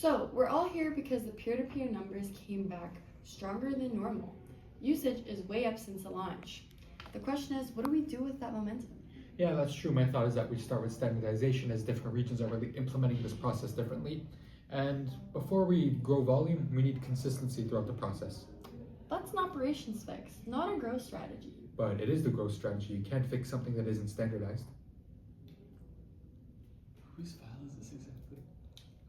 So we're all here because the peer-to-peer numbers came back stronger than normal. Usage is way up since the launch. The question is, what do we do with that momentum? Yeah, that's true. My thought is that we start with standardization, as different regions are really implementing this process differently. And before we grow volume, we need consistency throughout the process. That's an operations fix, not a growth strategy. But it is the growth strategy. You can't fix something that isn't standardized. Whose file is this exactly?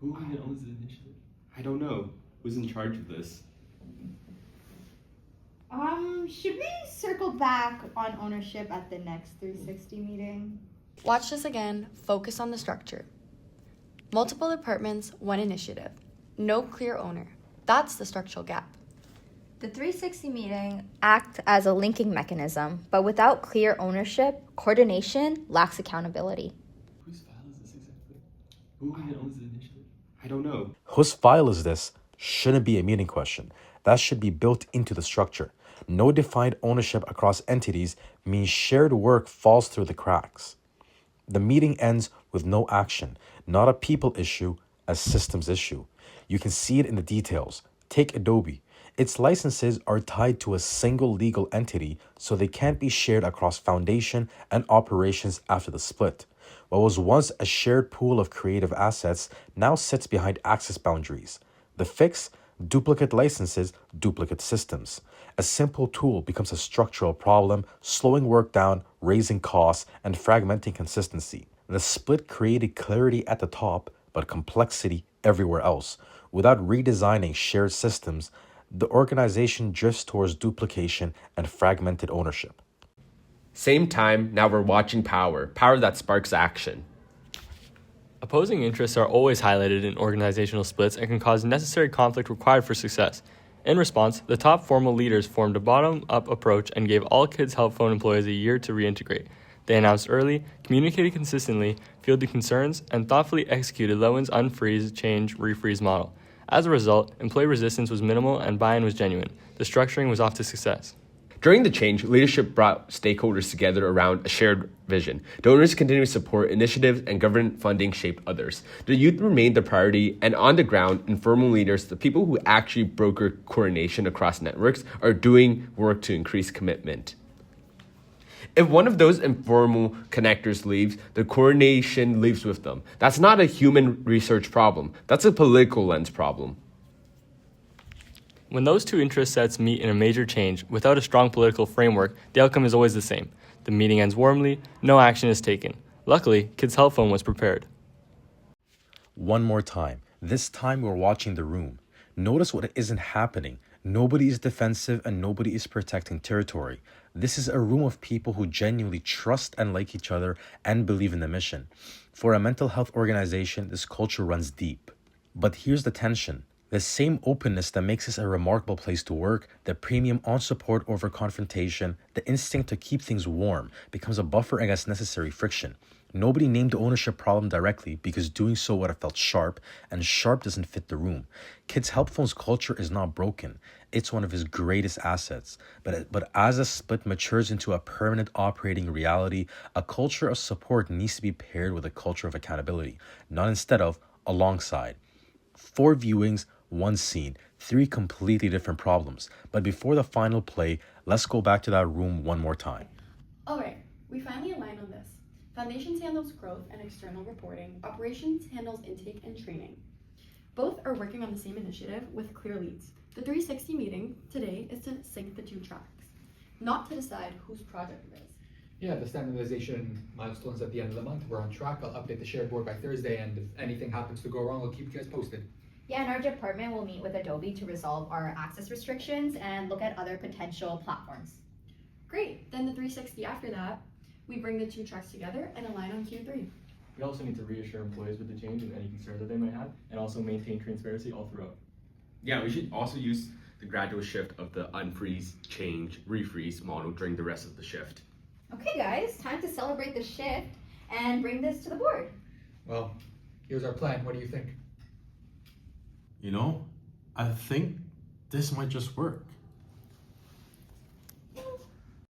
Who even owns the initiative? I don't know. Who's in charge of this? Should we circle back on ownership at the next 360 meeting? Watch this again, focus on the structure. Multiple departments, one initiative. No clear owner. That's the structural gap. The 360 meeting acts as a linking mechanism, but without clear ownership, coordination lacks accountability. Whose file is this exactly? Who even owns the initiative? I don't know. Whose file is this shouldn't be a meeting question. That should be built into the structure. No defined ownership across entities means shared work falls through the cracks. The meeting ends with no action, not a people issue, a systems issue. You can see it in the details. Take Adobe. Its licenses are tied to a single legal entity, so they can't be shared across foundation and operations after the split. What was once a shared pool of creative assets now sits behind access boundaries. The fix? Duplicate licenses, duplicate systems. A simple tool becomes a structural problem, slowing work down, raising costs, and fragmenting consistency. The split created clarity at the top, but complexity everywhere else. Without redesigning shared systems, the organization drifts towards duplication and fragmented ownership. Same time, now we're watching power that sparks action. Opposing interests are always highlighted in organizational splits and can cause necessary conflict required for success. In response, the top formal leaders formed a bottom-up approach and gave all Kids Help Phone employees a year to reintegrate. They announced early, communicated consistently, fielded concerns, and thoughtfully executed Lowen's unfreeze, change, refreeze model. As a result, employee resistance was minimal and buy-in was genuine. The structuring was off to success. During the change, leadership brought stakeholders together around a shared vision. Donors continued to support initiatives and government funding shaped others. The youth remained the priority, and on the ground, informal leaders, the people who actually broker coordination across networks, are doing work to increase commitment. If one of those informal connectors leaves, the coordination leaves with them. That's not a human research problem. That's a political lens problem. When those two interest sets meet in a major change, without a strong political framework, the outcome is always the same. The meeting ends warmly, no action is taken. Luckily, Kids Help Phone was prepared. One more time. This time we're watching the room. Notice what isn't happening. Nobody is defensive and nobody is protecting territory. This is a room of people who genuinely trust and like each other and believe in the mission. For a mental health organization, this culture runs deep. But here's the tension. The same openness that makes this a remarkable place to work, the premium on support over confrontation, the instinct to keep things warm, becomes a buffer against necessary friction. Nobody named the ownership problem directly because doing so would have felt sharp, and sharp doesn't fit the room. Kids Help Phone's culture is not broken. It's one of his greatest assets. But as a split matures into a permanent operating reality, a culture of support needs to be paired with a culture of accountability, not instead of, alongside. 4 viewings, 1 scene, 3 completely different problems. But before the final play, let's go back to that room one more time. All right, we finally aligned on this. Foundations handles growth and external reporting. Operations handles intake and training. Both are working on the same initiative with clear leads. The 360 meeting today is to sync the 2 tracks, not to decide whose project it is. Yeah, the standardization milestones at the end of the month. We're on track. I'll update the shared board by Thursday, and if anything happens to go wrong, I'll keep you guys posted. Yeah, and our department will meet with Adobe to resolve our access restrictions and look at other potential platforms. Great, then the 360 after that, we bring the 2 tracks together and align on Q3. We also need to reassure employees with the change and any concerns that they might have, and also maintain transparency all throughout. Yeah, we should also use the gradual shift of the unfreeze, change, refreeze model during the rest of the shift. Okay guys, time to celebrate the shift and bring this to the board. Well, here's our plan. What do you think? You know, I think this might just work.